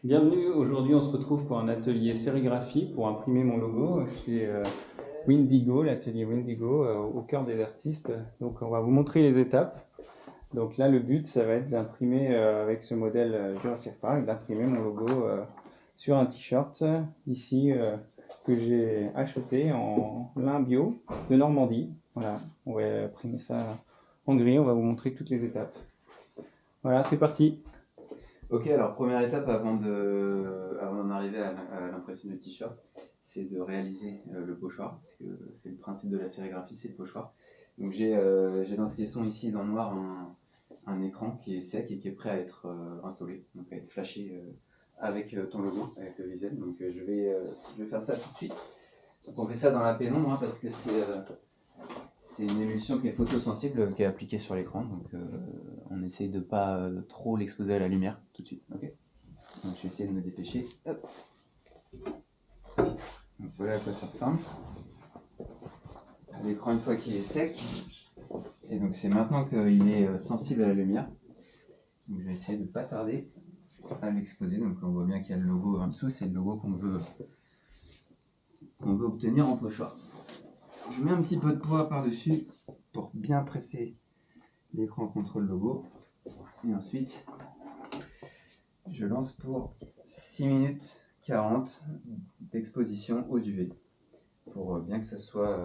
Bienvenue, aujourd'hui on se retrouve pour un atelier sérigraphie pour imprimer mon logo chez Windigo, l'atelier Windigo au cœur des artistes. Donc on va vous montrer les étapes. Donc là le but ça va être d'imprimer avec ce modèle Jurassic Park, d'imprimer mon logo sur un t-shirt ici que j'ai acheté en lin bio de Normandie. Voilà, on va imprimer ça en gris, on va vous montrer toutes les étapes. Voilà, c'est parti. Ok, alors première étape avant d'en arriver à l'impression du t-shirt, c'est de réaliser le pochoir, parce que c'est le principe de la sérigraphie, c'est le pochoir. Donc j'ai dans ce caisson ici dans le noir un écran qui est sec et qui est prêt à être insolé, donc à être flashé avec ton logo, avec le visuel. Donc je vais faire ça tout de suite. Donc on fait ça dans la pénombre hein, parce que c'est une émulsion qui est photosensible, qui est appliquée sur l'écran, donc on essaye de pas trop l'exposer à la lumière tout de suite. Okay, donc je vais essayer de me dépêcher. Hop. Donc voilà à quoi ça ressemble. L'écran une fois qu'il est sec, et donc c'est maintenant qu'il est sensible à la lumière. Donc je vais essayer de ne pas tarder à l'exposer. Donc on voit bien qu'il y a le logo en dessous, c'est le logo qu'on veut obtenir en pochoir. Je mets un petit peu de poids par-dessus pour bien presser l'écran contre le logo. Et ensuite, je lance pour 6 minutes 40 d'exposition aux UV. Pour bien que ça soit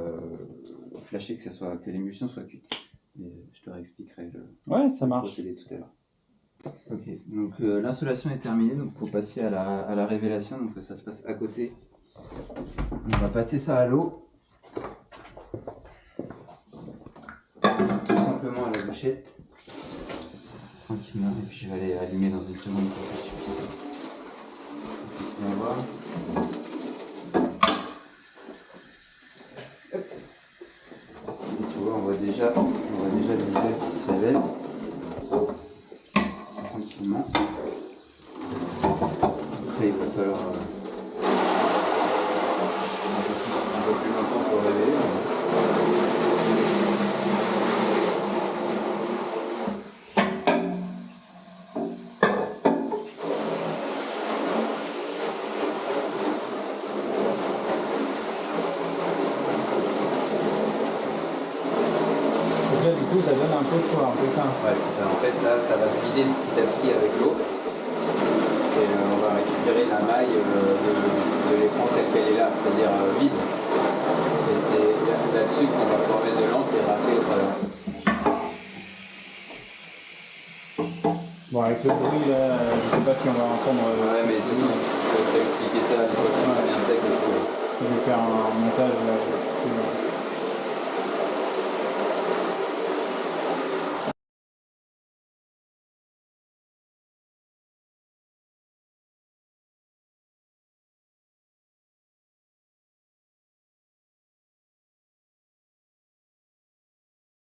flashé, que l'émulsion soit cuite. Et je te réexpliquerai Ça le marche. procédé tout à l'heure. Ok, donc l'insolation est terminée, donc il faut passer à la révélation, donc ça se passe à côté. On va passer ça à l'eau. Tout simplement à la bouchette. Tranquillement, et puis je vais aller allumer dans une seconde pour que tu puisses bien voir. Hop. Et tu vois, on voit déjà le visuel qui se révèle. Tranquillement. Après, il va falloir un peu plus longtemps pour révéler. Donc là, du coup, ça donne un pochoir, c'est ça? Ouais, c'est ça. En fait, là, ça va se vider petit à petit avec l'eau. Et on va récupérer la maille de l'écran telle qu'elle est là, c'est-à-dire vide. Et c'est là-dessus qu'on va pouvoir mettre de l'encre et racler au travers. Bon, avec le bruit, là, je sais pas si on va entendre. Ouais, mais c'est tout. Je vais t'expliquer ça une fois que ça sera bien sec. Je vais faire un montage là.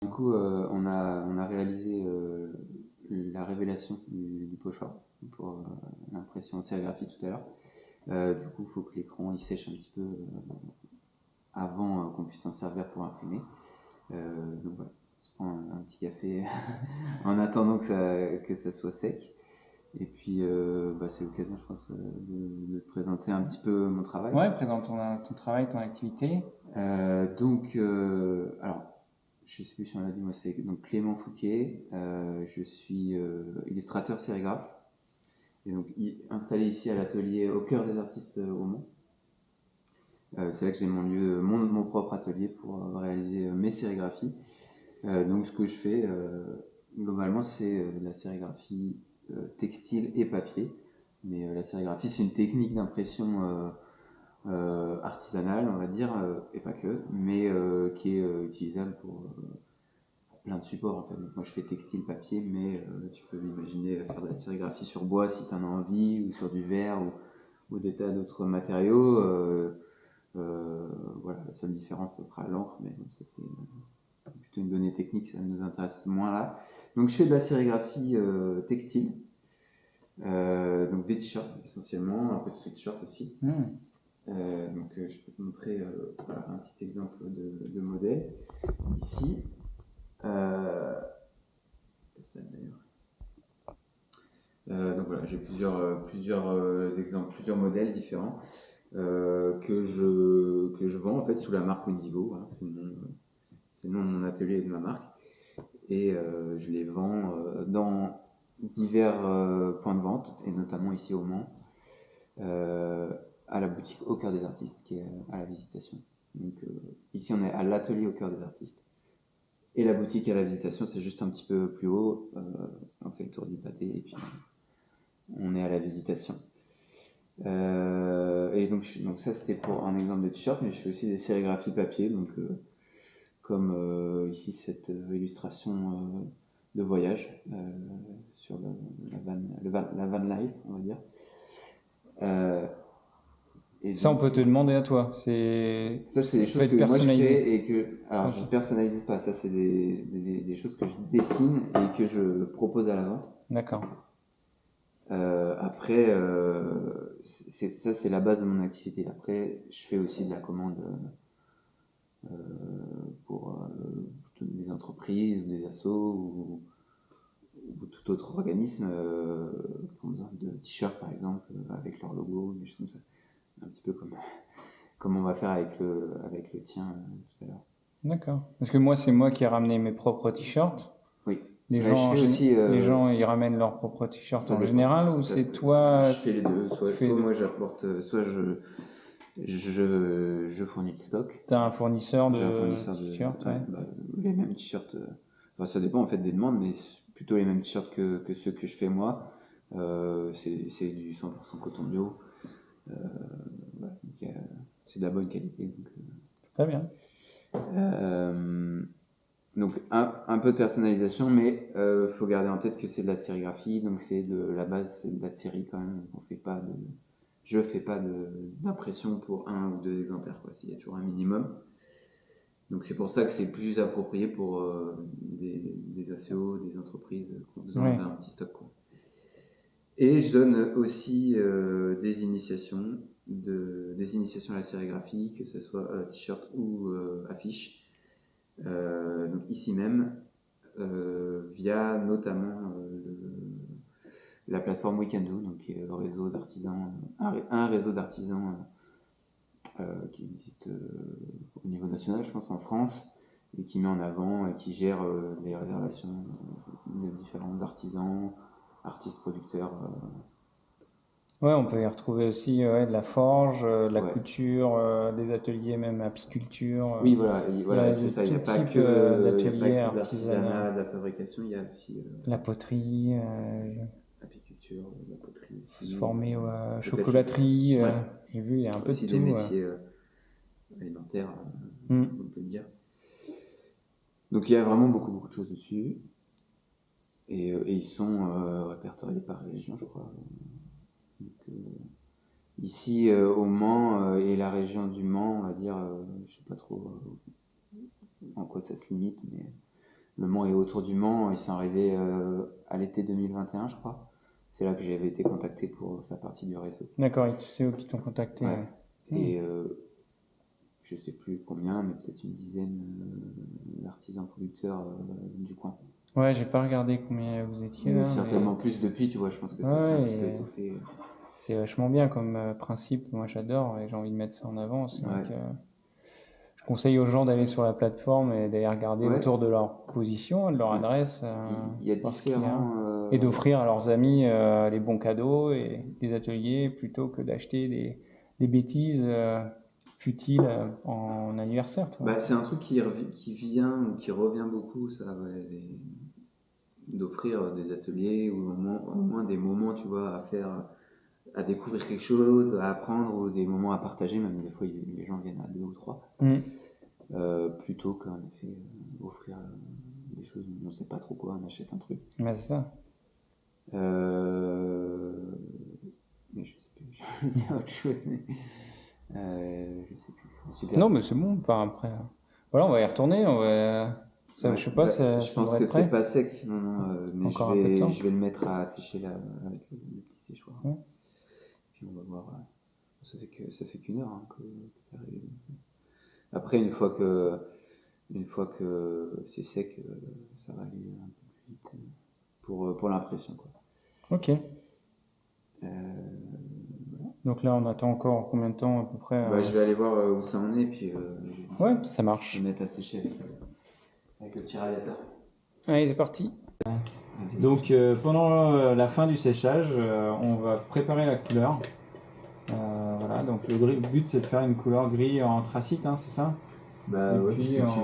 Du coup, on a réalisé la révélation du pochoir pour l'impression en sérigraphie tout à l'heure. Du coup, il faut que l'écran il sèche un petit peu avant qu'on puisse s'en servir pour imprimer. Donc voilà, on se prend un petit café en attendant que ça soit sec. Et puis, c'est l'occasion, je pense, de te présenter un petit peu mon travail. Ouais, présente ton travail, ton activité. Alors, je sais plus si on l'a dit, moi c'est donc Clément Fouquet, je suis illustrateur sérigraphe, et donc installé ici à l'atelier au cœur des artistes au Mans. C'est là que j'ai mon propre atelier pour réaliser mes sérigraphies. Donc ce que je fais globalement c'est de la sérigraphie textile et papier, mais la sérigraphie c'est une technique d'impression artisanale on va dire, et pas que, mais qui est utilisable pour plein de supports en fait. Donc, moi je fais textile, papier, mais tu peux imaginer faire de la sérigraphie sur bois si tu en as envie, ou sur du verre, ou des tas d'autres matériaux. Voilà, la seule différence, ça sera l'encre, mais bon, ça c'est plutôt une donnée technique, ça nous intéresse moins là. Donc je fais de la sérigraphie textile, donc des t-shirts essentiellement, un peu de sweatshirt aussi. Donc je peux te montrer voilà, un petit exemple de modèle ici. Ça, Donc voilà, j'ai plusieurs exemples, plusieurs modèles différents que je vends en fait sous la marque Windigo. Hein, c'est le nom de mon atelier et de ma marque. Et je les vends dans divers points de vente, et notamment ici au Mans, à la boutique Au Cœur des Artistes, qui est à la Visitation. Donc ici on est à l'atelier Au Cœur des Artistes. Et la boutique à la Visitation, c'est juste un petit peu plus haut. On fait le tour du pâté et puis on est à la Visitation. Et donc ça c'était pour un exemple de t-shirt, mais je fais aussi des sérigraphies papier, donc comme ici cette illustration de voyage sur la van life, on va dire. Et Ça, on donc, peut te demander à toi. ça, c'est des Ça peut choses être que moi je personnalisé. crée et que. Alors, Ok. je ne personnalise pas, ça, c'est des choses que je dessine et que je propose à la vente. D'accord. Après, ça, c'est la base de mon activité. Après, je fais aussi de la commande pour des entreprises ou des assos ou tout autre organisme qui ont besoin de t-shirts, par exemple, avec leur logo, des choses comme ça. Un petit peu comme on va faire avec le tien tout à l'heure. D'accord. Parce que moi, c'est moi qui ai ramené mes propres t-shirts. Oui. Les Mais je gens, fais aussi. les gens, ils ramènent leurs propres t-shirts Ça en dépend. général ou Ça- c'est toi je fais les deux. qui fais Soit moi j'apporte, soit je fournis le stock. T'as un fournisseur J'ai un de fournisseur t-shirts, ouais, ouais. bah, les mêmes t-shirts. Enfin, ça dépend en fait des demandes, mais plutôt les mêmes t-shirts que ceux que je fais moi. C'est du 100% coton bio. Voilà, c'est de la bonne qualité. Très bien. Euh, Donc un peu de personnalisation, mais faut garder en tête que c'est de la sérigraphie, donc c'est de la base, c'est de la série quand même. Je fais pas d'impression pour un ou deux exemplaires, quoi. Il y a toujours un minimum. Donc c'est pour ça que c'est plus approprié pour des ACO, des entreprises qui ont besoin Oui. d'un petit stock, quoi. Et je donne aussi des initiations à la sérigraphie, que ce soit t-shirt ou affiche. Donc ici même, via notamment la plateforme Weekendo, donc qui est le réseau d'artisans, un réseau d'artisans qui existe au niveau national, je pense, en France, et qui met en avant et qui gère les réservations de différents artisans, artistes, producteurs. Ouais, on peut y retrouver aussi de la forge, de la Ouais. couture, des ateliers même apiculture. Oui, voilà, Voilà, c'est de ça. Il n'y tout a pas type il y a pas d'ateliers que de artisanaux. l'artisanat, de la fabrication, il y a aussi La poterie, l'apiculture, la poterie se aussi, former peut-être les chocolaterie. ouais, J'ai vu, il y a un peu de aussi des tout. métiers alimentaires, Hmm. on peut dire. Donc il y a vraiment beaucoup de choses dessus. Et ils sont répertoriés par région, je crois. Donc, ici, au Mans et la région du Mans, on va dire, je sais pas trop en quoi ça se limite, mais le Mans est autour du Mans. Ils sont arrivés à l'été 2021, je crois. C'est là que j'avais été contacté pour faire partie du réseau. D'accord, c'est eux qui t'ont contacté. Ouais. Hmm. Et je sais plus combien, mais peut-être une dizaine d'artisans producteurs du coin. Ouais, j'ai pas regardé combien vous étiez là. Certainement plus depuis, tu vois, je pense que ça s'est un petit peu étoffé. C'est vachement bien comme principe, moi j'adore et j'ai envie de mettre ça en avant. C'est vrai Ouais. que je conseille aux gens d'aller sur la plateforme et d'aller regarder Ouais. autour de leur position, de leur Ouais. adresse, Il y a voir ce qu'il y a. différents. Et d'offrir à leurs amis des bons cadeaux et des ateliers plutôt que d'acheter des bêtises futiles en anniversaire. Tu vois. Bah, c'est un truc qui vient ou qui revient beaucoup, ça, ouais, d'offrir des ateliers ou au moins des moments, tu vois, à faire, à découvrir quelque chose, à apprendre ou des moments à partager, même des fois les gens viennent à deux ou trois, plutôt qu'en effet offrir des choses où on ne sait pas trop quoi, on achète un truc. Ouais, c'est ça. Mais je sais plus, je vais dire autre chose, mais je sais plus. Super. Non, mais c'est bon. Enfin, après, voilà, on va y retourner. Ça, Ouais, je sais pas, je ça pense devrait que être c'est prêt. pas sec, non, mais Encore un peu de temps. je vais le mettre à sécher là, avec le petit séchoir. Ouais. Puis on va voir. Ça fait qu'une heure hein, que arrive. Après, une fois que c'est sec, ça va aller un peu plus vite pour l'impression, quoi. Ok. Donc là, on attend encore combien de temps à peu près Je vais aller voir où ça en est, puis Ouais, ça je marche. vais mettre à sécher avec le petit radiateur. Allez, c'est parti. Vas-y. Donc pendant la fin du séchage, on va préparer la couleur. Voilà, donc le but c'est de faire une couleur gris anthracite, hein, c'est ça? Bah Et ouais, puis, parce que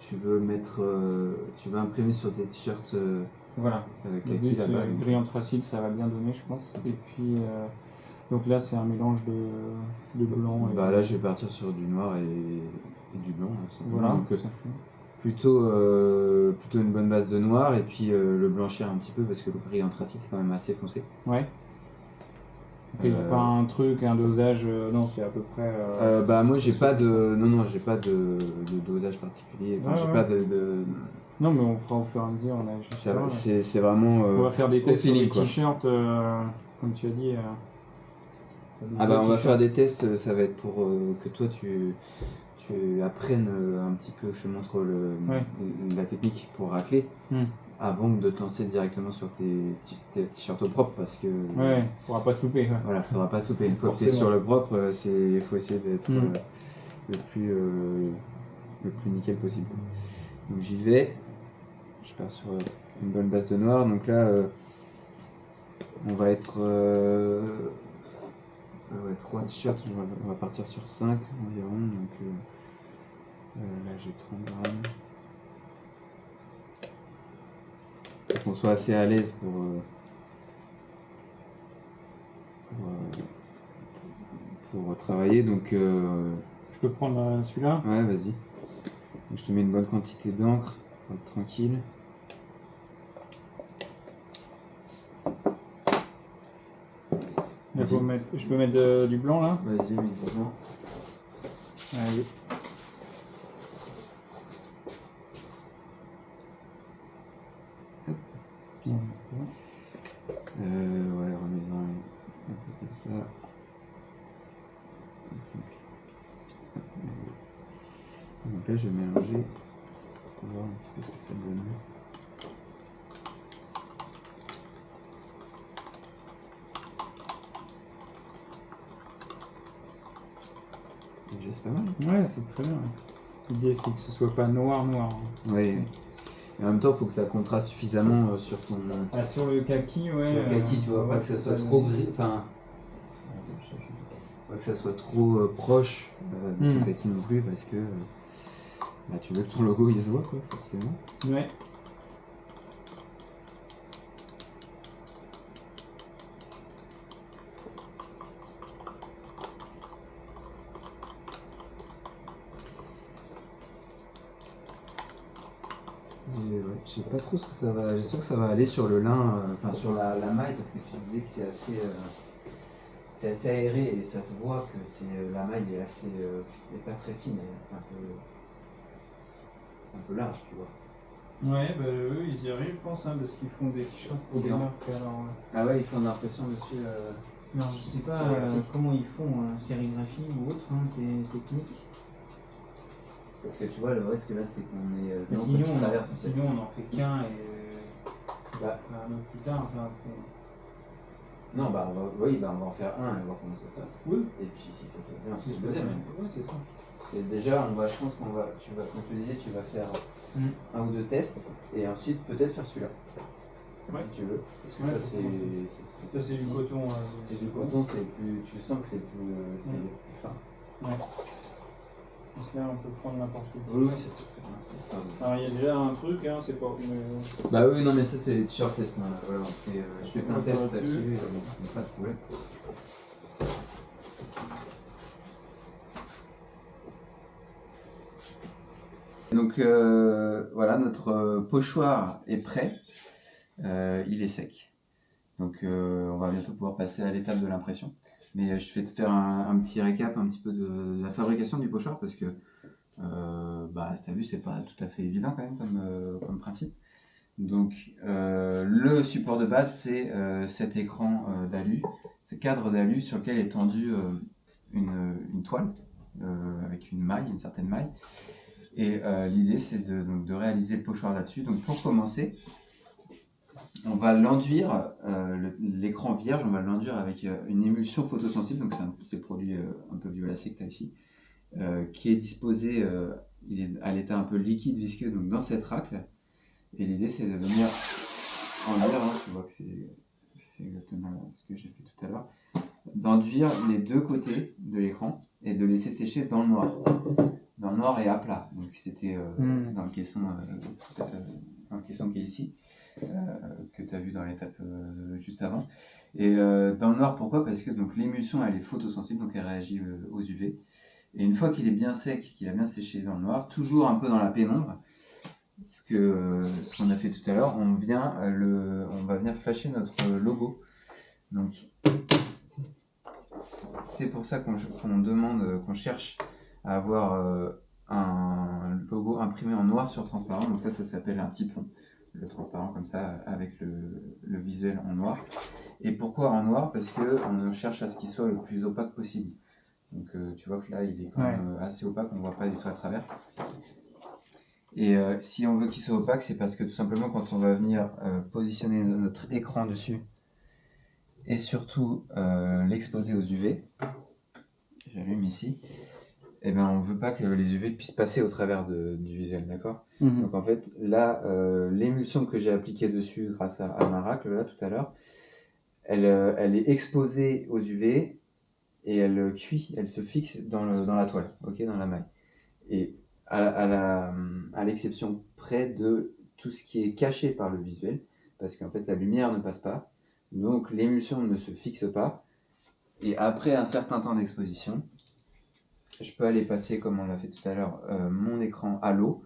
tu veux mettre, tu veux imprimer sur tes t-shirts Voilà. Le kaki but, là-bas. gris anthracite, ça va bien donner, je pense. Et puis, donc là, c'est un mélange de blanc. Bah là, je vais partir sur du noir et du blanc. Là, simplement. Voilà. Donc, tout simplement. plutôt une bonne base de noir et puis le blanchir un petit peu parce que le gris anthracite c'est quand même assez foncé. Ouais. Il n'y a pas un truc, un dosage, non, c'est à peu près. Bah moi j'ai pas de, non, j'ai pas de dosage particulier. Enfin, j'ai pas de. Non, mais on fera au fur et à mesure. C'est vraiment. On va faire des tests sur feeling, les t-shirts, comme tu as dit. Ah bah on va faire des tests, ça va être pour que toi tu apprennes un petit peu, je te montre la technique pour racler avant de te lancer directement sur tes t-shirts au propre parce que faudra pas se louper. Ouais. Voilà, faudra pas souper. Une fois que tu es sur le propre, il faut essayer d'être le plus nickel possible. Donc j'y vais, je pars sur une bonne base de noir, donc là on va être 3 t-shirts, on va partir sur 5 environ, donc là j'ai 30 grammes. Faut qu'on soit assez à l'aise pour travailler, donc je peux prendre celui-là? Ouais, vas-y. Donc, je te mets une bonne quantité d'encre pour être tranquille. Je peux mettre du blanc là? Vas-y, mets du blanc. Allez. Ouais, remets-en un peu comme ça. Donc là, je vais mélanger pour voir un petit peu ce que ça donne. Déjà, c'est pas mal. Ouais, c'est très bien. L'idée, c'est que ce soit pas noir. Oui. Et en même temps, il faut que ça contraste suffisamment sur ton. Ah, sur le kaki, ouais. Sur le kaki, tu vois, pas que ça soit trop gris. Enfin. Pas que ça soit trop proche de ton kaki non plus, parce que bah, tu veux que ton logo il se voit, quoi, forcément. Ouais. Je sais pas trop ce que ça va. J'espère que ça va aller sur le lin, enfin sur la maille, parce que tu disais que c'est assez aéré et ça se voit que la maille est assez est pas très fine, elle est un peu large, tu vois. Ouais, bah eux ils y arrivent, je pense, hein, parce qu'ils font des t-shirts pour des marques. Alors, Ah ouais, ils font une impression dessus. Non, je sais pas comment ils font, sérigraphie ou autre, hein, qui est technique. Parce que tu vois, le risque là, c'est qu'on est. Sinon, on en fait qu'un et un autre plus tard. Enfin, non, bah on va en faire un et voir comment ça se passe. Oui. Et puis si ça se passe bien, on fait le deuxième. Oui, c'est ça. Et déjà, je pense qu'on va, comme tu disais, tu vas faire un ou deux tests et ensuite peut-être faire celui-là. Ouais. Si tu veux. Parce que ça, c'est du coton. C'est du coton, tu sens que c'est plus fin. Ouais. Donc là, on peut prendre n'importe quoi. Oui, c'est très bien. Alors, il y a déjà un truc, hein, c'est pas. Bah oui, non, mais ça, c'est les t-shirts tests. Voilà, je fais plein de tests là-dessus, pas de problème. Donc voilà, notre pochoir est prêt, il est sec. Donc on va bientôt pouvoir passer à l'étape de l'impression. Mais je vais te faire un petit récap un petit peu de la fabrication du pochoir parce que tu as vu, c'est pas tout à fait évident quand même comme principe. Donc le support de base c'est cet écran d'alu, ce cadre d'alu sur lequel est tendue une toile avec une certaine maille. Et l'idée c'est de réaliser le pochoir là-dessus. Donc pour commencer, on va l'enduire, l'écran vierge, on va l'enduire avec une émulsion photosensible, donc c'est le produit un peu violacé que tu as ici, qui est disposé, il est à l'état un peu liquide, visqueux, donc dans cette racle. Et l'idée c'est de venir enduire, hein, tu vois que c'est exactement ce que j'ai fait tout à l'heure, d'enduire les deux côtés de l'écran et de laisser sécher dans le noir. Dans le noir et à plat. Donc c'était dans le caisson qui est ici, que tu as vu dans l'étape juste avant. Et dans le noir, pourquoi? Parce que donc, l'émulsion elle est photosensible, donc elle réagit aux UV. Et une fois qu'il est bien sec, qu'il a bien séché dans le noir, toujours un peu dans la pénombre, ce qu'on a fait tout à l'heure, on va venir flasher notre logo. Donc c'est pour ça qu'on demande, qu'on cherche à avoir un logo imprimé en noir sur transparent. Donc ça s'appelle un typon, le transparent comme ça, avec le visuel en noir. Et pourquoi en noir? Parce qu'on cherche à ce qu'il soit le plus opaque possible. Donc tu vois que là, il est quand même assez opaque, on ne voit pas du tout à travers. Et si on veut qu'il soit opaque, c'est parce que tout simplement, quand on va venir positionner notre écran dessus, et surtout l'exposer aux UV, j'allume ici, et ben on veut pas que les UV puissent passer au travers du visuel, d'accord? Donc en fait, là, l'émulsion que j'ai appliquée dessus grâce à ma racle, là, tout à l'heure, elle est exposée aux UV, et elle cuit, elle se fixe dans la toile, ok, dans la maille. Et à l'exception près de tout ce qui est caché par le visuel, parce qu'en fait la lumière ne passe pas, donc l'émulsion ne se fixe pas, et après un certain temps d'exposition, je peux aller passer, comme on l'a fait tout à l'heure, mon écran à l'eau,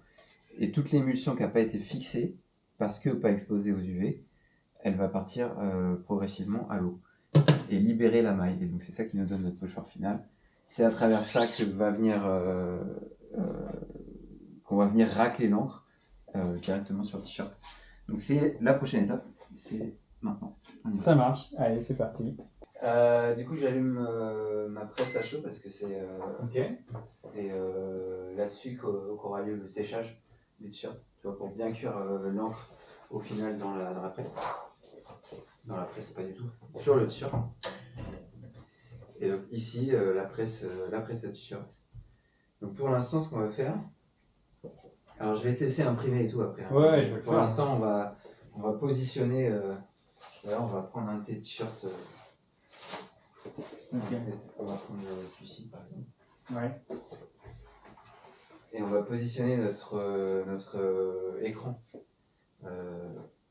et toute l'émulsion qui n'a pas été fixée, parce que pas exposée aux UV, elle va partir progressivement à l'eau, et libérer la maille, et donc c'est ça qui nous donne notre pochoir final. C'est à travers ça qu'on va venir racler l'encre directement sur le t-shirt. Donc c'est la prochaine étape, c'est maintenant. Ça marche, allez c'est parti. Du coup j'allume ma presse à chaud parce que c'est là-dessus qu'aura lieu le séchage des t-shirts, tu vois, pour bien cuire l'encre au final dans la presse. Dans la presse pas du tout, sur le t-shirt. Et donc ici la presse à t-shirt. Donc pour l'instant ce qu'on va faire, alors je vais te laisser imprimer et tout après. Hein. Ouais, je vais le pour faire. l'instant on va positionner, là on va prendre un de tes t-shirts. On va prendre celui-ci par exemple. Ouais. Et on va positionner notre écran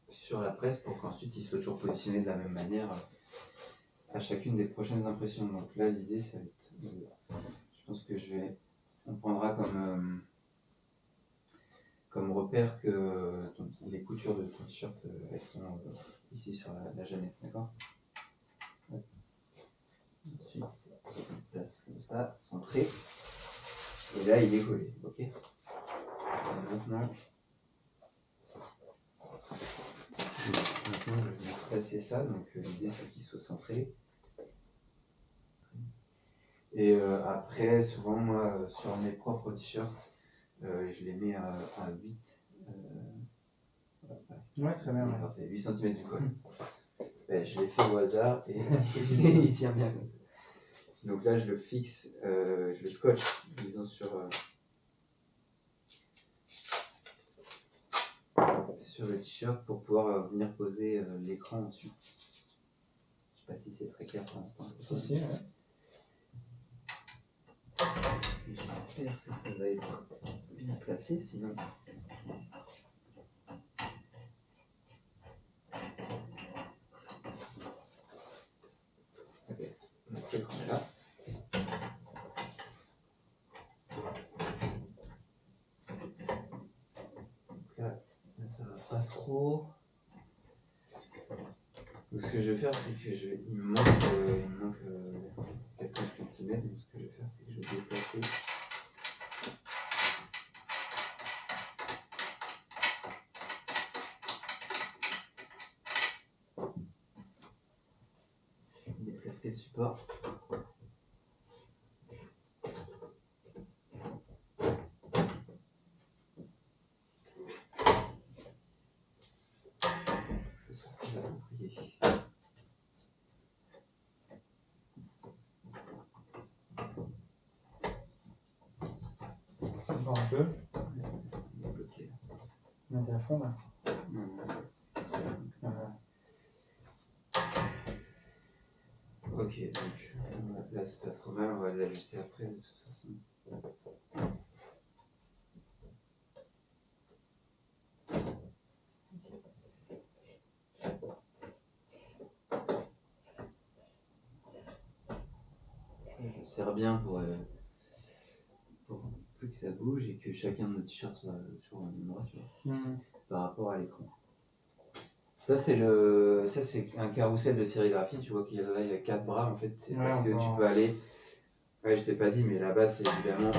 sur la presse pour qu'ensuite il soit toujours positionné de la même manière à chacune des prochaines impressions. Donc là l'idée ça va être, je pense que on prendra comme repère que les coutures de ton t-shirt elles sont ici sur la jamette, d'accord? Ensuite on place comme ça, centré, et là il est collé, ok? Et maintenant je vais placer ça, donc l'idée c'est qu'il soit centré. Et après, souvent, moi, sur mes propres t-shirts, je les mets à 8. Ouais, très bien. Parfait, 8 cm du col. Je l'ai fait au hasard et il tient bien comme ça. Donc là, je le fixe, je le scotche, disons, sur le t-shirt pour pouvoir venir poser l'écran ensuite. Je sais pas si c'est très clair pour l'instant. Si, ouais. J'espère que ça va être bien placé, sinon. Ok, donc l'écran est là. Donc là, ça va pas trop. Donc ce que je vais faire, c'est que il me manque peut-être 5 cm. Donc ce que je vais faire, c'est que je vais déplacer. Déplacer le support. Que ce soit encore un peu. Bloqué. Mettez à fond là. Non, non, Voilà. ok, donc là c'est pas trop mal, on va l'ajuster après de toute façon. Je serre bien pour plus que ça bouge et que chacun de nos t-shirts soit sur un endroit, tu vois, par rapport à l'écran. Ça c'est un carrousel de sérigraphie, tu vois qu'il y a 4 bras en fait, c'est parce que tu peux aller. Ouais, je t'ai pas dit, mais là-bas c'est évidemment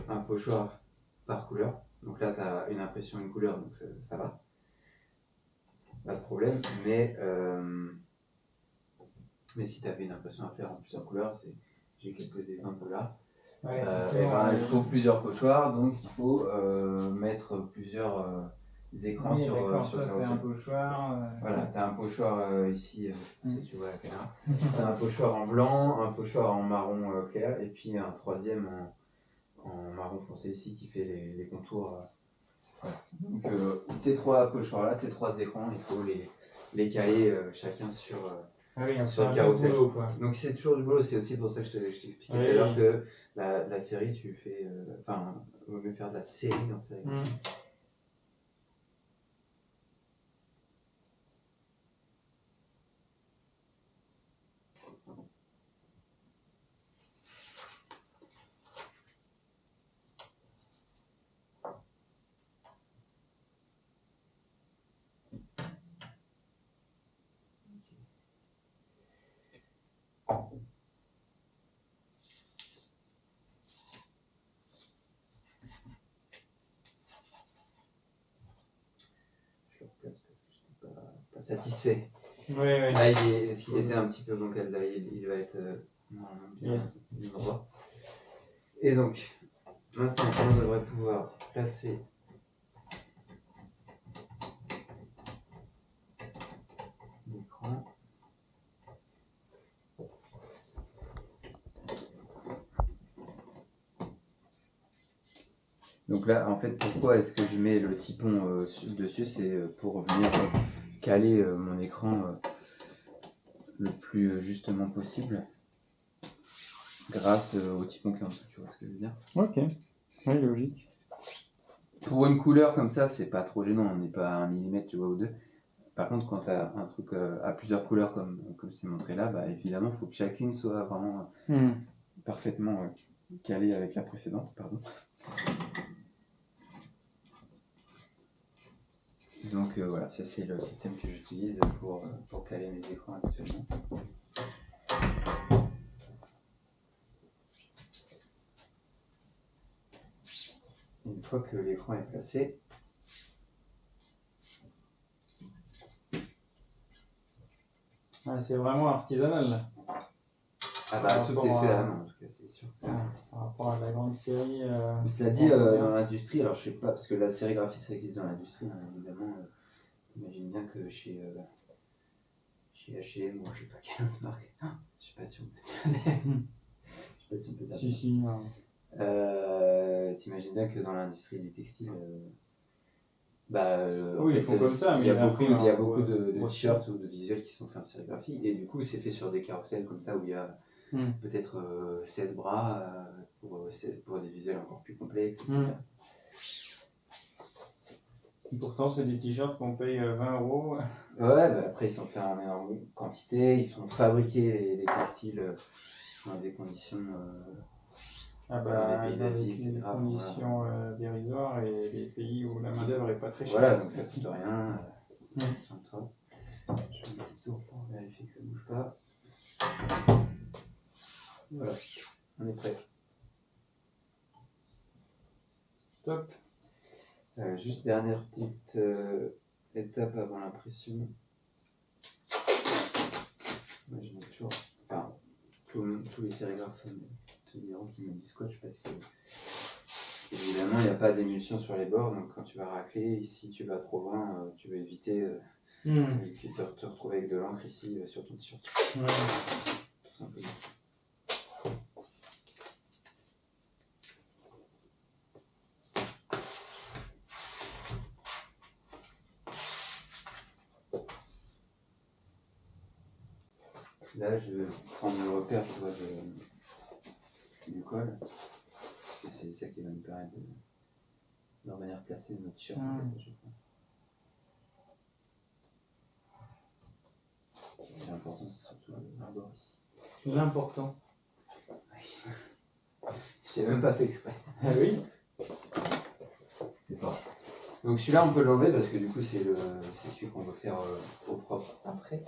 un pochoir par couleur. Donc là tu as une impression, une couleur, donc ça va. Pas de problème, mais si tu avais une impression à faire en plusieurs couleurs, j'ai quelques exemples là. Ouais, il faut plusieurs pochoirs, donc il faut mettre plusieurs écrans sur le ça c'est un pochoir. Voilà, tu as un pochoir ici, si tu vois la caméra. Tu as un pochoir en blanc, un pochoir en marron clair, et puis un troisième en marron foncé ici qui fait les contours. Voilà. Donc ces 3 pochoirs-là, ces 3 écrans, il faut les caler chacun sur le carrousel. Boulot, quoi. Donc c'est toujours du boulot, c'est aussi pour ça que je t'expliquais tout à l'heure que la série, tu fais. Enfin, il vaut mieux faire de la série en série. Pas satisfait. Ouais. Là, parce qu'il était un petit peu bancal, là, il va être normalement bien droit. Et donc, maintenant, on devrait pouvoir placer l'écran. Donc là, en fait, pourquoi est-ce que je mets le typon dessus? C'est pour venir caler mon écran le plus justement possible grâce au typon qui est en dessous, tu vois ce que je veux dire? Ok, oui, logique. Pour une couleur comme ça, c'est pas trop gênant, on n'est pas à 1 millimètre, tu vois, ou 2. Par contre, quand tu as un truc à plusieurs couleurs comme je t'ai montré là, bah, évidemment, il faut que chacune soit vraiment parfaitement calée avec la précédente. Pardon. Donc voilà, ça c'est le système que j'utilise pour caler mes écrans actuellement. Une fois que l'écran est placé, c'est vraiment artisanal là. Ah bah tout est fait à la main en tout cas, c'est sûr. Par rapport à la grande série. Cela dit, dans l'industrie, alors je sais pas, parce que la sérigraphie ça existe dans l'industrie, hein, évidemment. T'imagines bien que chez H&M ou je sais pas quelle autre marque, je sais pas si on peut dire. Je sais pas si on peut dire. Si. T'imagines bien que dans l'industrie du textile, oui, ils font comme ça, mais il y a beaucoup de t-shirts ou de visuels qui sont faits en sérigraphie, et du coup c'est fait sur des carousels comme ça où il y a peut-être 16 bras pour des visuels encore plus complexes, etc. Pourtant, c'est des t-shirts qu'on paye 20 €. Ouais, après ils sont faits en énorme quantité, ils sont fabriqués les textiles dans des conditions dans des pays d'Asie, etc. des conditions dérisoires et les pays où la main d'œuvre est pas très chère. Voilà, donc ça coûte rien. Attention à toi. Je fais un petit tour pour vérifier que ça bouge pas. Voilà, on est prêt. Top. Juste dernière petite étape avant l'impression. Moi, je mets toujours. Enfin, tous les sérigraphes te diront qu'ils mettent du scotch parce que évidemment il n'y a pas d'émulsion sur les bords, donc quand tu vas racler, si tu vas trop loin, tu vas éviter de te retrouver avec de l'encre ici sur ton t-shirt. Tout simplement. Là, je vais prendre le repère tu vois, du col, parce que c'est ça qui va nous permettre de revenir placer notre t-shirt en fait, à chaque fois. Et l'important, c'est surtout le bord ici. L'important. J'ai même pas fait exprès. Ah oui. C'est pas grave. Donc celui-là, on peut l'enlever parce que du coup, c'est celui qu'on veut faire au propre après.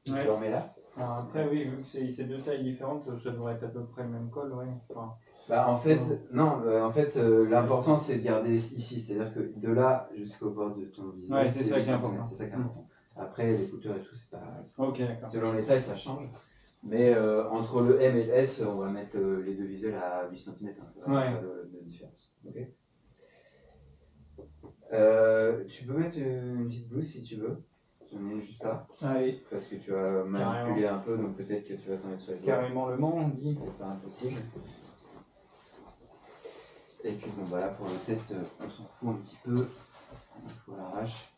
Donc, je le remets là. Alors après, oui, vu que c'est deux tailles différentes, ça devrait être à peu près le même col, ouais. Enfin, Bah en fait, non, l'important c'est de garder ici, c'est-à-dire que de là jusqu'au bord de ton visuel, ouais, c'est ça qui est important. c'est ça qui est important. Après, les couteurs et tout, c'est pas. Ok, d'accord. Selon les tailles, ça change. Mais entre le M et le S, on va mettre les deux visuels à 8 cm, hein, ça va pas faire de différence. Okay. Tu peux mettre une petite blouse si tu veux. J'en ai une juste là. Allez. Parce que tu vas manipuler un peu, donc peut-être que tu vas t'en mettre sur les doigts. Carrément le Mans, on dit. C'est pas impossible. Et puis bon, bah là pour le test, on s'en fout un petit peu. Il faut l'arrache.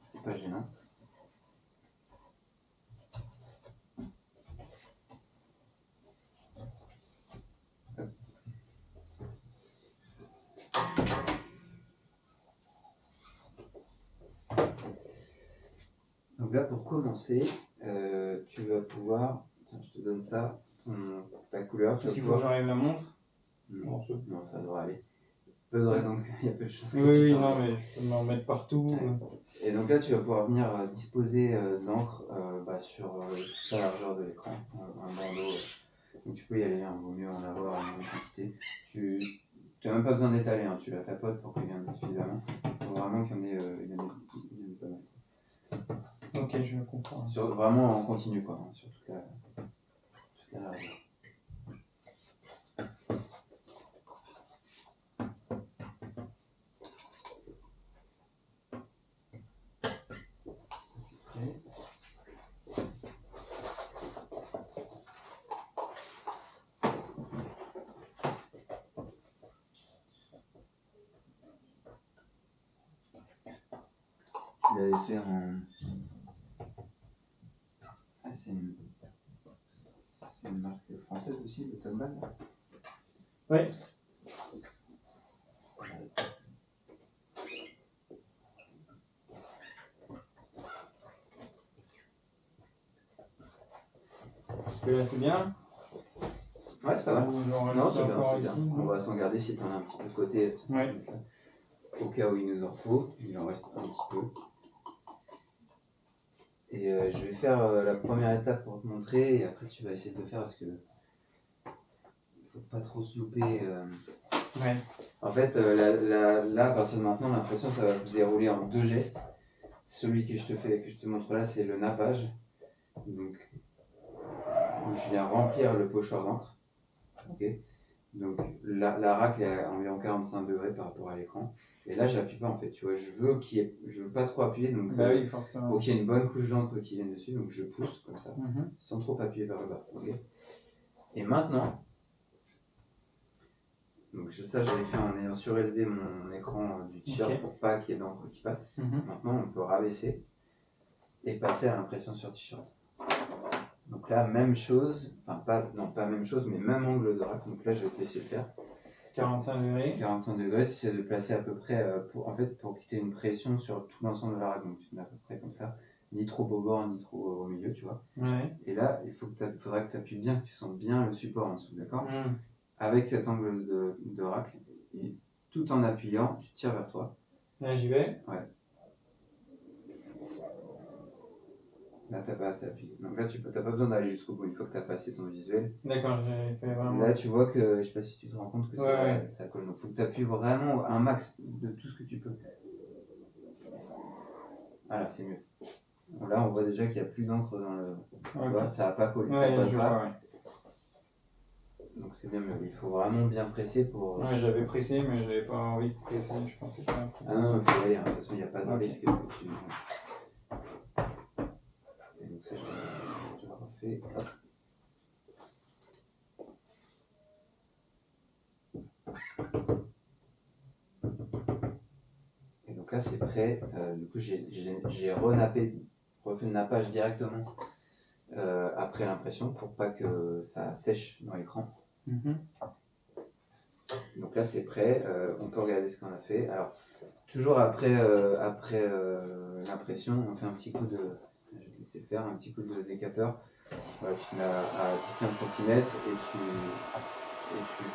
C'est pas gênant. Hop. Donc là pour commencer, tu vas pouvoir. Tiens, je te donne ça, ta couleur. Est-ce qu'il faut que j'enlève la montre? Non, ça devrait aller. Peu de raison qu'il y a peu de choses que oui, non, mais je peux m'en mettre partout. Et donc là, tu vas pouvoir venir disposer de l'encre sur toute la largeur de l'écran, un bandeau. Donc tu peux y aller, hein, vaut mieux en avoir une bonne quantité. Tu n'as même pas besoin d'étaler, hein, tu la tapotes pour qu'il y en ait suffisamment. Il faut vraiment qu'il y en ait, pas mal. Ok, je comprends. Vraiment en continu, quoi, hein, sur toute la largeur. Tu l'avais fait en. Ah, c'est une marque française aussi, le Tomban. Ouais. Là, c'est bien. Ouais, c'est pas mal. Non, c'est bien, c'est bien. On va s'en garder si t'en as un petit peu de côté. Ouais. Au cas où il nous en faut, il en reste un petit peu. Et je vais faire la première étape pour te montrer, et après tu vas essayer de le faire parce que il faut pas trop se louper. Ouais. En fait, là, à partir de maintenant, l'impression ça va se dérouler en deux gestes. Celui que je te montre là, c'est le nappage. Donc, où je viens remplir le pochoir d'encre. Okay. Donc la racle est à environ 45 degrés par rapport à l'écran. Et là, j'appuie pas en fait. Tu vois, je veux pas trop appuyer. Donc, oui, forcément. pour qu'il y ait une bonne couche d'encre qui vienne dessus. Donc je pousse comme ça, sans trop appuyer vers le bas. Okay. Et maintenant, donc ça j'avais fait en ayant surélevé mon écran du t-shirt pour pas qu'il y ait d'encre qui passe. Maintenant, on peut rabaisser et passer à l'impression sur t-shirt. Donc là, même chose, enfin pas même chose, mais même angle de racle. Donc là, je vais te laisser le faire. 45 degrés. 45 degrés, tu essaies de placer à peu près, pour que tu aies une pression sur tout l'ensemble de la racle. Donc tu te mets à peu près comme ça, ni trop au bord, ni trop au milieu, tu vois. Ouais. Et là, faudra que tu appuies bien, que tu sentes bien le support en dessous, d'accord ? Avec cet angle de racle, et tout en appuyant, tu tires vers toi. Là, j'y vais. Ouais. Là, t'as pas assez appuyé. Donc là, t'as pas besoin d'aller jusqu'au bout une fois que t'as passé ton visuel. D'accord, j'ai fait vraiment. Là, tu vois que, je sais pas si tu te rends compte que ça colle. Donc, faut que t'appuies vraiment un max de tout ce que tu peux. Voilà, c'est mieux. Donc là, on voit déjà qu'il n'y a plus d'encre dans le. Okay. Ça n'a pas collé. Ça colle pas. Donc c'est bien mieux. Il faut vraiment bien presser pour. Ouais, j'avais pressé, mais j'avais pas envie de presser. Je pensais pas. Ah non, il faut y aller. De toute façon, il n'y a pas de risque que tu. Et donc ça, je refais. Hop. Et donc là, c'est prêt. Du coup, j'ai refait le nappage directement après l'impression pour pas que ça sèche dans l'écran. Mhm. Donc là c'est prêt, on peut regarder ce qu'on a fait. Alors toujours après l'impression, on fait un petit coup de, je vais te laisser faire, un petit coup de décapeur. Voilà, tu te mets à 10-15 cm et tu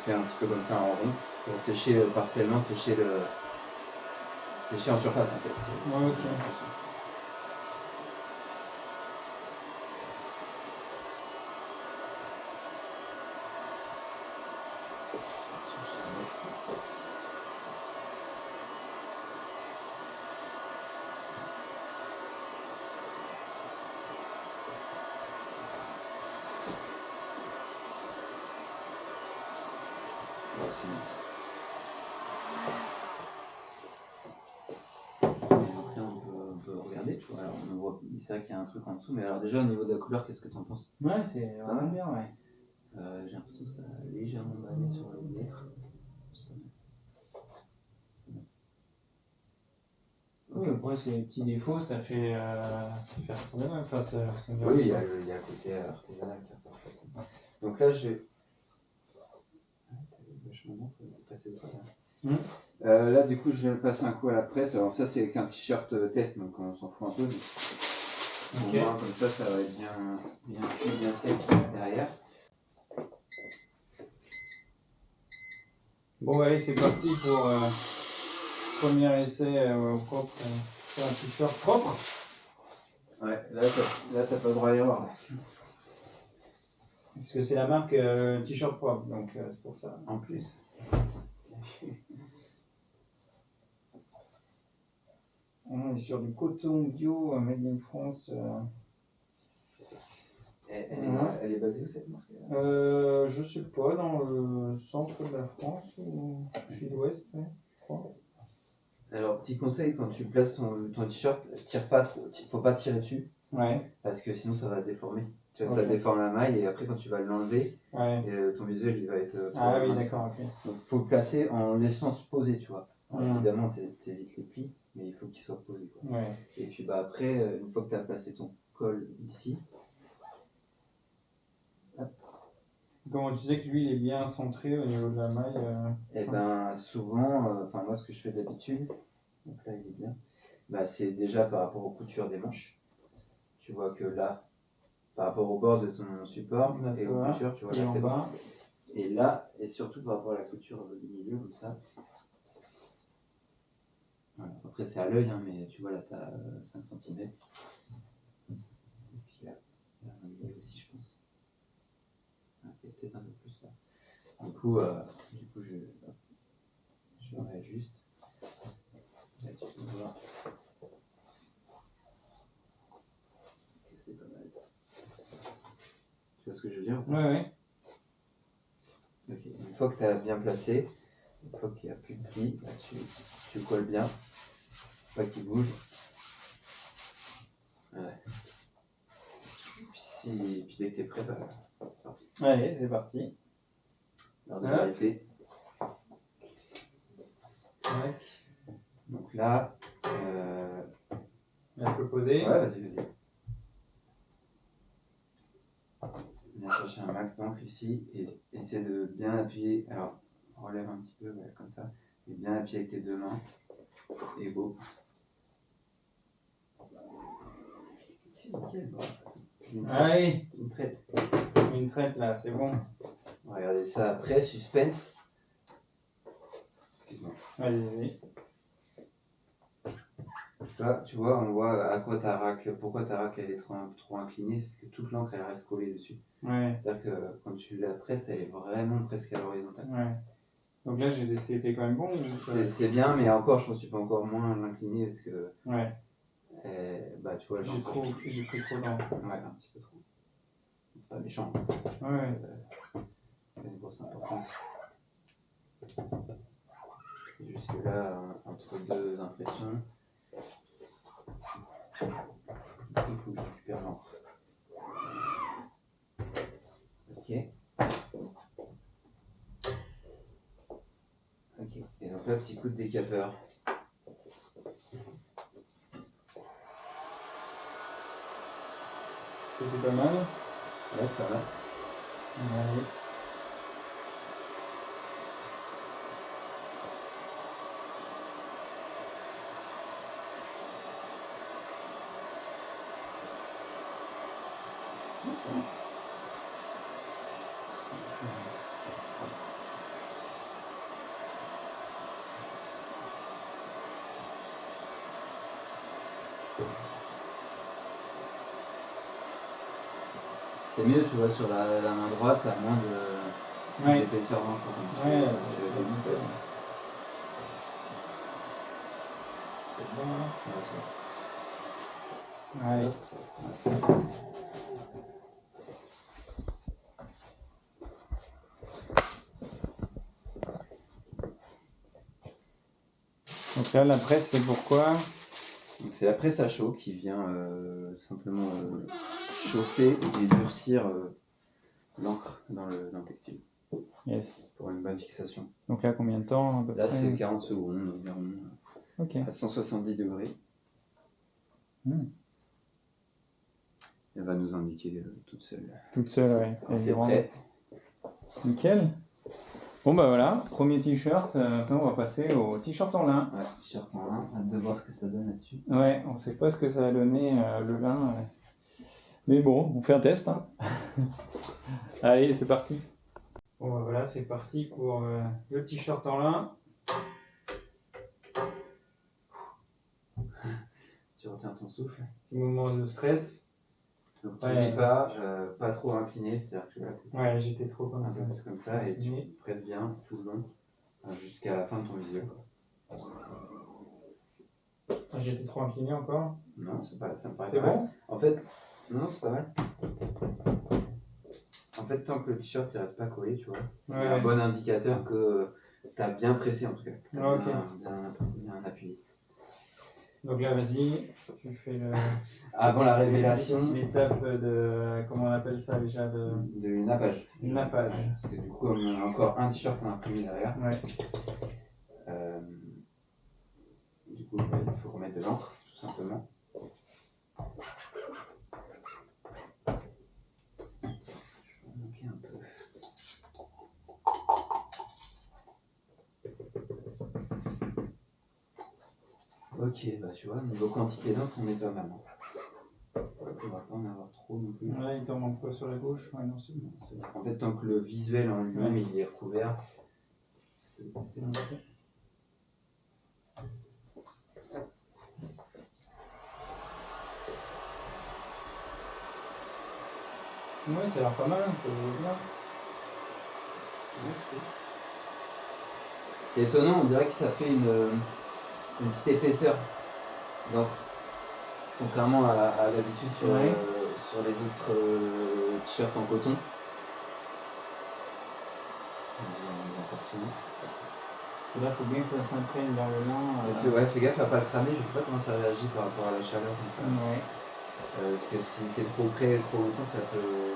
fais un petit peu comme ça en rond pour sécher partiellement, sécher en surface en fait. Ouais, ok. L'impression. Voilà, c'est bon. Donc là on peut regarder, tu vois. Alors on voit, c'est vrai qu'il y a un truc en dessous, mais alors déjà au niveau de la couleur, qu'est-ce que tu en penses? Ouais, c'est C'est vraiment pas mal. bien, ouais. J'ai l'impression que ça a légèrement bavé sur le lettre. C'est pas mal. Oui, après, c'est les petits défauts, ça fait artisanal. Enfin, Oui, il y a le côté artisanal qui ressort facilement. Donc là, je vais. Vachement bon, faut passer au travers. Là, du coup, je vais passer un coup à la presse. Alors, ça, c'est qu'un t-shirt test, donc on s'en fout un peu. Ok. Au moins, comme ça va être bien cuit, bien sec derrière. Bon, allez, c'est parti pour premier essai propre. Sur un t-shirt propre. Ouais, là, t'as pas le droit à l'erreur. Parce que c'est la marque t-shirt propre, donc c'est pour ça. En plus. On est sur du coton bio made in France. Elle est basée où cette marque? Je sais pas, dans le centre de la France ou sud-ouest, ouais, je crois. Alors, petit conseil, quand tu places ton t-shirt, tire pas trop, faut pas tirer dessus, Ouais, parce que sinon ça va déformer. Tu vois, ok. ça déforme la maille et après quand tu vas l'enlever, Ouais. ton visuel il va être Ah oui, probablement d'accord, différent. ok. Donc faut le placer en laissant se poser, tu vois. Alors, Mm. évidemment, t'évites les plis, mais il faut qu'il soit posé, quoi. Ouais. Et puis bah après, une fois que tu as placé ton col ici, Comment tu sais que lui il est bien centré au niveau de la maille et ben souvent, enfin moi ce que je fais d'habitude, donc là il est bien, bah c'est déjà par rapport aux coutures des manches. Tu vois que là, par rapport au bord de ton support Là, et ça aux va. coutures, tu vois, Et là en c'est bon. bas. Et là, et surtout par rapport à la couture du milieu, comme ça. Voilà. Après c'est à l'œil, hein, mais tu vois là, tu as 5 cm. Et puis là, un milieu aussi, je pense. Et peut-être un peu plus là. Du coup, je réajuste. Là, tu peux voir que c'est pas mal. Tu vois ce que je veux dire? Ouais, ouais. Ok. Une fois que tu as bien placé, une fois qu'il n'y a plus de plis, là, tu colles bien, pas qu'il bouge. Ouais. Puis dès que tu es prêt, bah, c'est parti. Allez, c'est parti. L'heure de Hop. vérité. Ouais. Donc là, Là, je peux poser. ouais, vas-y. Viens chercher un max d'encre ici et essaie de bien appuyer. Alors, relève un petit peu, ouais, comme ça. Et bien appuyer avec tes deux mains. Et go. Nickel, Allez, une traite. une traite là, c'est bon. On va regarder ça après, suspense. Excuse-moi. Vas-y. Là, tu vois, on voit à quoi ta racle, pourquoi ta racle elle est trop inclinée, parce que toute l'encre elle reste collée dessus. Ouais. C'est-à-dire que quand tu la presses, elle est vraiment presque à l'horizontale. Ouais. Donc là, c'était quand même bon. C'est bien, mais encore, je pense que tu peux encore moins l'incliner parce que. Ouais. Bah, tu vois, J'ai pris trop d'encre. Ouais, un petit peu trop. C'est pas méchant. Ouais. Il y a une grosse importance. C'est juste que là, entre deux impressions, il faut que je récupère l'encre. Ok. Ok. Et donc là, petit coup de décapeur. C'est pas mal. Ouais, c'est pas mal. Allez. C'est pas mal. C'est mieux, tu vois, sur la main droite, t'as moins d'épaisseur d'encre. Ouais, Tu le démontes. c'est bon là. Ouais, Allez. Donc là, la presse, c'est pourquoi? donc c'est la presse à chaud qui vient simplement chauffer et durcir l'encre dans le textile Yes. pour une bonne fixation. Donc là, combien de temps à peu Là, près? c'est 40 secondes environ, Ok. à 170 degrés. Hmm. Elle va nous indiquer toute seule Toute seule, ouais. quand Elle c'est rentre. prêt. Nickel. Bon bah voilà, premier t-shirt. Maintenant, on va passer au t-shirt en lin. Ouais, t-shirt en lin. Hâte de voir ce que ça donne là-dessus. Ouais, on sait pas ce que ça a donné le lin. Mais bon, on fait un test. Hein. Allez, c'est parti. Bon bah voilà, c'est parti pour le t-shirt en lin. Tu retiens ton souffle. Petit moment de stress. Donc tu n'oublies pas trop incliné, c'est-à-dire que là, Ouais, j'étais trop comme un ça. peu plus comme ça et tu presses bien tout le long jusqu'à la fin de ton visio. J'étais trop incliné encore. Non, ça me paraît C'est pas mal. bon? En fait, non, c'est pas mal. En fait, tant que le t-shirt il reste pas collé, tu vois, c'est un bon indicateur que tu as bien pressé en tout cas. Tu as bien appuyé. Donc là, vas-y, tu fais le. Avant la révélation. L'étape de. Comment on appelle ça déjà de nappage. Du nappage. Parce que du coup, on a encore un t-shirt à imprimer derrière. Ouais. Du coup, il faut remettre de l'encre, tout simplement. Je vais manquer un peu. Ok, bah tu vois, niveau quantité d'encre, on est pas mal. On va pas en avoir trop non plus. Là, il t'en manque quoi sur la gauche? Ouais, non, c'est bon. En fait, tant que le visuel en lui-même il est recouvert, c'est bon. Ouais, ça a l'air pas mal, ça vaut bien. C'est étonnant, on dirait que ça fait une petite épaisseur d'encre. Contrairement à l'habitude sur les autres t-shirts en coton. Là, il faut bien que ça s'imprègne dans le lin. Ouais, fais gaffe à pas le cramer, je sais pas comment ça réagit par rapport à la chaleur comme ça. Ouais. Parce que si t'es trop près trop longtemps, ça peut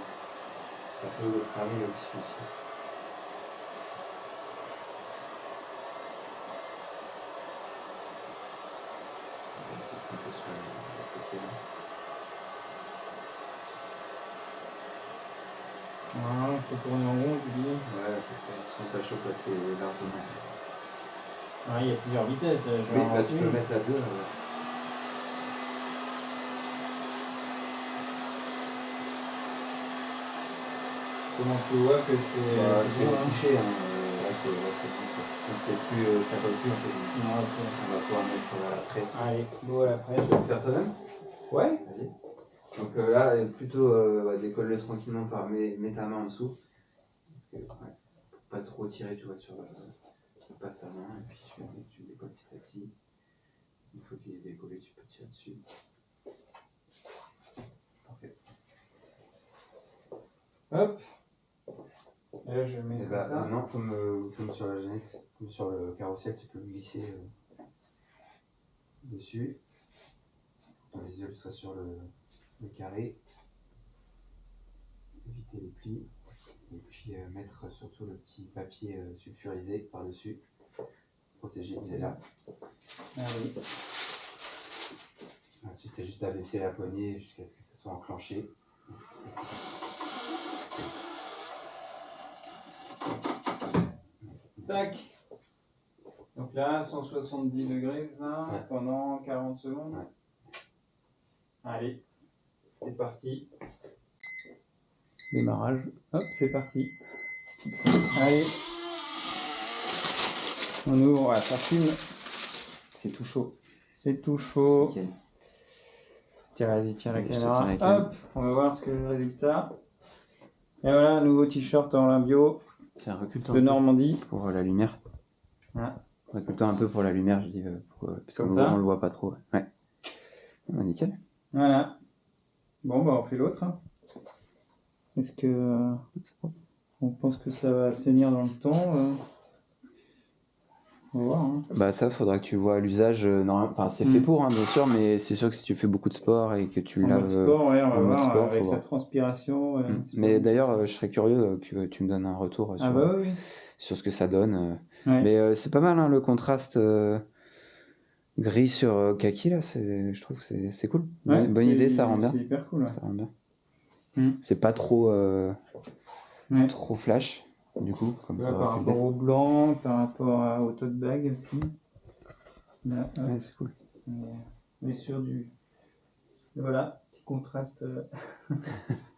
cramer le tissu aussi. On insiste un peu sur la côté là. Voilà, il faut tourner en rond, tu dis. Ouais, à peu près. Sinon ça chauffe assez largement. Ah, il y a plusieurs vitesses. Oui, bah tu peux mettre la 2. Comment tu vois que c'est C'est bon, hein. touché, hein. Là, c'est plus, ça colle plus en fait. Ah, ok. On va pouvoir mettre la presse. Allez, go à la presse. Tu veux faire toi-même? Ouais. Vas-y. Donc là, plutôt décolle-le tranquillement mets ta main en dessous. Parce que, pour pas trop tirer, tu vois, tu passes ta main et puis tu décolles petit à petit. Une fois qu'il est décollé, tu peux tirer dessus. Parfait. Hop. Et là, je mets comme ça. Maintenant, comme sur la gênette, comme sur le carrousel, tu peux glisser dessus. Pour que ton visuel soit sur le carré. Éviter les plis. Et puis mettre surtout le petit papier sulfurisé par-dessus. Protégé, il est là. Allez. Ensuite, tu as juste à baisser la poignée jusqu'à ce que ça soit enclenché. Tac. Donc là, 170 degrés, ça, Ouais. pendant 40 secondes. Ouais. Allez, c'est parti. Démarrage. Hop, c'est parti. Allez. On ouvre, ouais, ça fume. C'est tout chaud. C'est tout chaud. Nickel. Tiens, vas-y, tiens la Je te caméra. tiens la cam. Hop, on va voir ce que le résultat. Et voilà, nouveau t-shirt en lin bio Tiens, recule-toi de un peu Normandie. pour la lumière. Ouais. Recule-toi un peu pour la lumière, je dis, parce Comme qu'on ça on le voit pas trop. Ouais. Ah, nickel. Voilà. Bon, bah on fait l'autre. Hein. Est-ce que on pense que ça va tenir dans le temps On va voir. Hein. Bah ça, faudra que tu vois l'usage. Enfin, c'est fait pour, hein, bien sûr, mais c'est sûr que si tu fais beaucoup de sport et que tu En mode laves. sport, ouais, on va en mode voir sport, avec faut la voir. transpiration. Mais d'ailleurs, je serais curieux que tu me donnes un retour Ah bah oui. sur ce que ça donne. Ouais. Mais c'est pas mal, hein, le contraste gris sur kaki, là. Je trouve que c'est cool. Ouais, Bonne idée, ça rend bien. C'est hyper cool. Ouais. Ça rend bien. Mm. C'est pas trop, Ouais. trop flash, du coup, comme Ouais, ça. par rapport au blanc, par rapport au tote bag aussi. Là, hop. Ouais, c'est cool. On est sur du. Voilà, petit contraste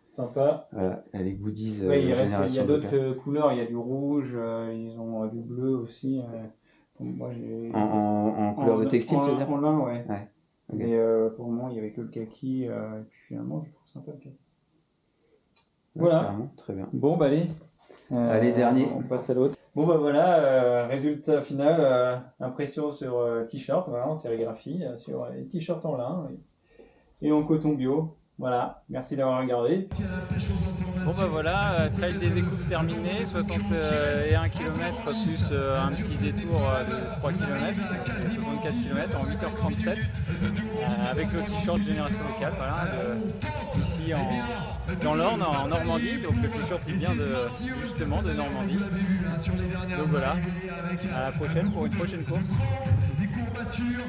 sympa. Voilà, les goodies Ouais, il y a génération d'autres locale. couleurs, il y a du rouge, ils ont du bleu aussi. Moi, j'ai. En couleur de textile, tu veux dire? En lin, ouais. Ouais. Ok. Et pour moi, il n'y avait que le kaki. Et puis finalement, je trouve sympa le kaki. Voilà. Carrément, très bien. Bon, bah allez. Allez, dernier. On passe à l'autre. Bon, bah voilà, résultat final, impression sur t-shirt, voilà, en sérigraphie, sur les t-shirts en lin et en coton bio. Voilà, merci d'avoir regardé. Bon bah voilà, trail des Écoupes terminé, 61 km plus un petit détour de 3 km, 64 km en 8h37 avec le t-shirt Génération Locale, voilà, ici dans l'Orne, en Normandie, donc le t-shirt il vient justement de Normandie. Donc voilà, à la prochaine pour une prochaine course.